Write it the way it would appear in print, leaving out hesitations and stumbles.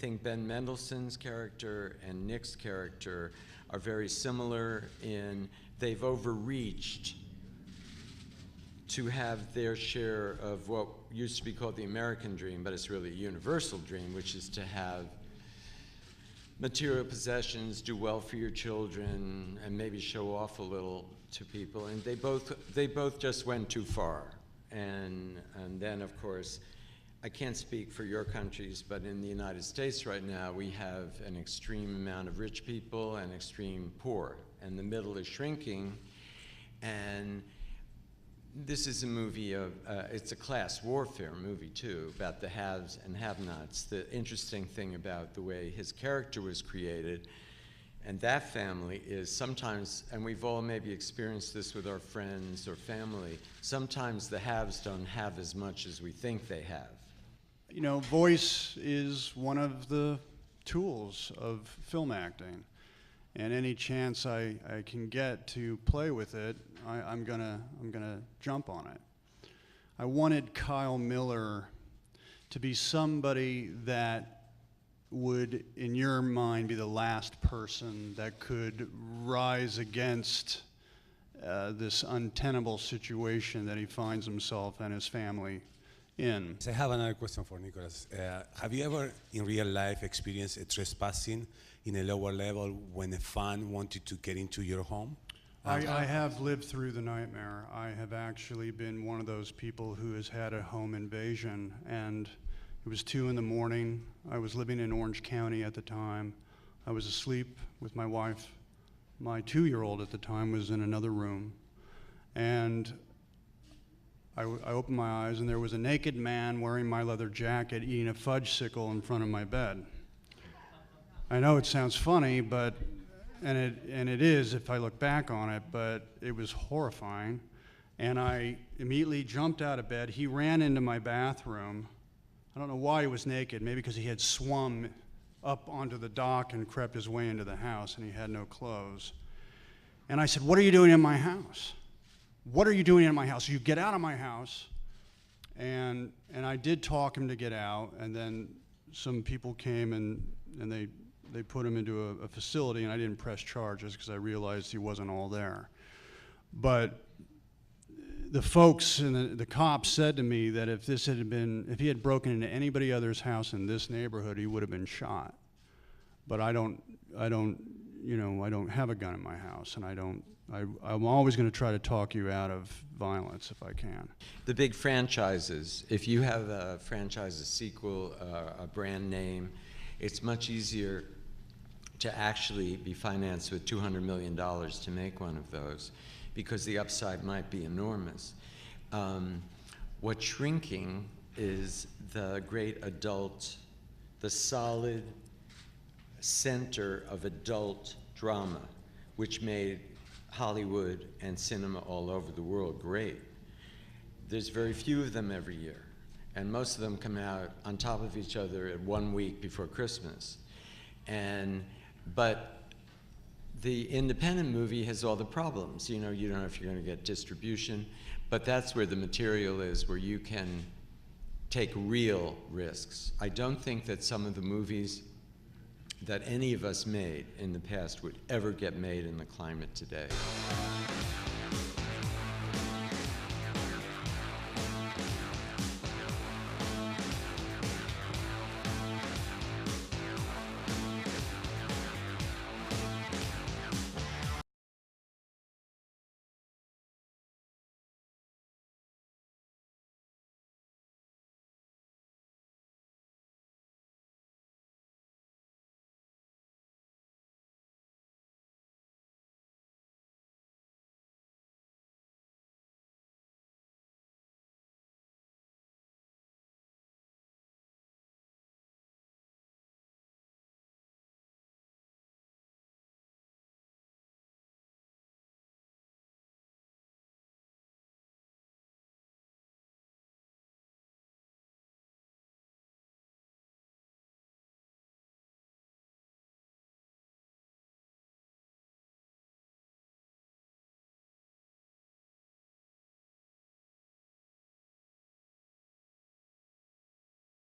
think Ben Mendelsohn's character and Nick's character are very similar in they've overreached to have their share of what used to be called the American dream, but it's really a universal dream, which is to have material possessions, do well for your children, and maybe show off a little to people. And they both just went too far. And then, of course, I can't speak for your countries, but in the United States right now, we have an extreme amount of rich people and extreme poor, and the middle is shrinking. And this is a movie of, it's a class warfare movie too, about the haves and have-nots. The interesting thing about the way his character was created and that family is sometimes, and we've all maybe experienced this with our friends or family, sometimes the haves don't have as much as we think they have. You know, voice is one of the tools of film acting. And any chance I can get to play with it, I'm gonna jump on it. I wanted Kyle Miller to be somebody that would, in your mind, be the last person that could rise against this untenable situation that he finds himself and his family in. So I have another question for Nicholas. Have you ever, in real life, experienced a trespassing in a lower level when a fan wanted to get into your home? I have lived through the nightmare. I have actually been one of those people who has had a home invasion, and it was 2 in the morning. I was living in Orange County at the time. I was asleep with my wife. My 2-year-old at the time was in another room. And I opened my eyes, and there was a naked man wearing my leather jacket eating a fudge-sickle in front of my bed. I know it sounds funny, but, and it is if I look back on it, but it was horrifying. And I immediately jumped out of bed. He ran into my bathroom. I don't know why he was naked, maybe because he had swum up onto the dock and crept his way into the house, and he had no clothes. And I said, "What are you doing in my house? What are you doing in my house? You get out of my house." And I did talk him to get out, and then some people came and they put him into a facility, and I didn't press charges because I realized he wasn't all there. But the folks and the cops said to me that if he had broken into anybody other's house in this neighborhood, he would have been shot. But I don't have a gun in my house, and I'm always going to try to talk you out of violence if I can. The big franchises, if you have a franchise, a sequel, a brand name, it's much easier to actually be financed with $200 million to make one of those, because the upside might be enormous. What's shrinking is the great adult, the solid center of adult drama, which made Hollywood and cinema all over the world great. There's very few of them every year, and most of them come out on top of each other at 1 week before Christmas. But the independent movie has all the problems. You know, you don't know if you're going to get distribution, but that's where the material is, where you can take real risks. I don't think that some of the movies that any of us made in the past would ever get made in the climate today.